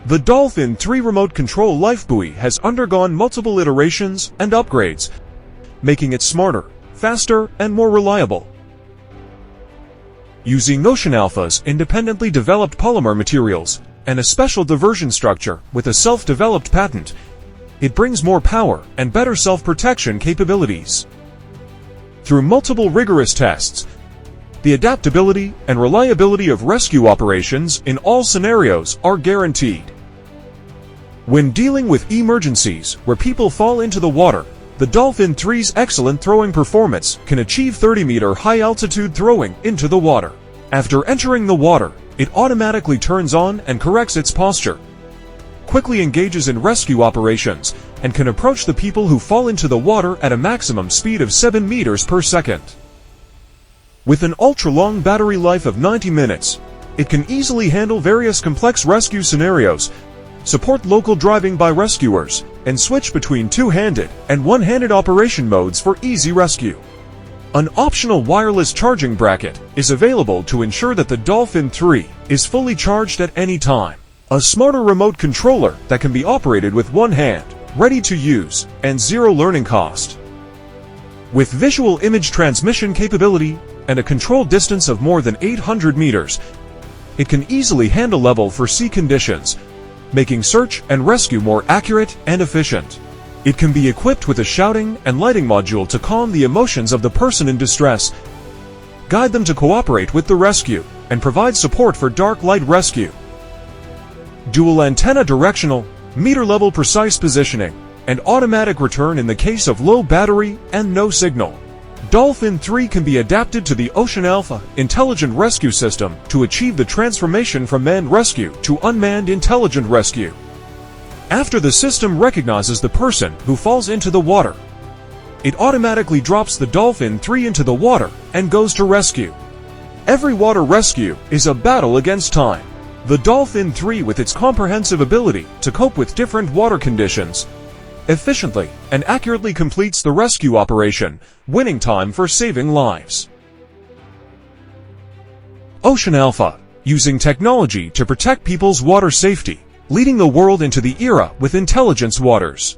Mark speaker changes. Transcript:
Speaker 1: The Dolphin 3 Remote Control Lifebuoy has undergone multiple iterations and upgrades, making it smarter, faster, and more reliable. Using Ocean Alpha's independently developed polymer materials and a special diversion structure with a self-developed patent, it brings more power and better self-protection capabilities. Through multiple rigorous tests, the adaptability and reliability of rescue operations in all scenarios are guaranteed. When dealing with emergencies where people fall into the water, the Dolphin 3's excellent throwing performance can achieve 30-meter high-altitude throwing into the water. After entering the water, it automatically turns on and corrects its posture, quickly engages in rescue operations, and can approach the people who fall into the water at a maximum speed of 7 meters per second. With an ultra-long battery life of 90 minutes, it can easily handle various complex rescue scenarios, support local driving by rescuers, and switch between two-handed and one-handed operation modes for easy rescue. An optional wireless charging bracket is available to ensure that the Dolphin 3 is fully charged at any time. A smarter remote controller that can be operated with one hand, ready to use, and zero learning cost. With visual image transmission capability and a control distance of more than 800 meters, it can easily handle level for sea conditions, making search and rescue more accurate and efficient. It can be equipped with a shouting and lighting module to calm the emotions of the person in distress, guide them to cooperate with the rescue, and provide support for dark light rescue. Dual antenna directional, meter-level precise positioning, and automatic return in the case of low battery and no signal. Dolphin 3 can be adapted to the Ocean Alpha intelligent rescue system to achieve the transformation from manned rescue to unmanned intelligent rescue. After the system recognizes the person who falls into the water, it automatically drops the Dolphin 3 into the water and goes to rescue. Every water rescue is a battle against time. The Dolphin 3, with its comprehensive ability to cope with different water conditions, efficiently and accurately completes the rescue operation, winning time for saving lives. Ocean Alpha, using technology to protect people's water safety, leading the world into the era with intelligence waters.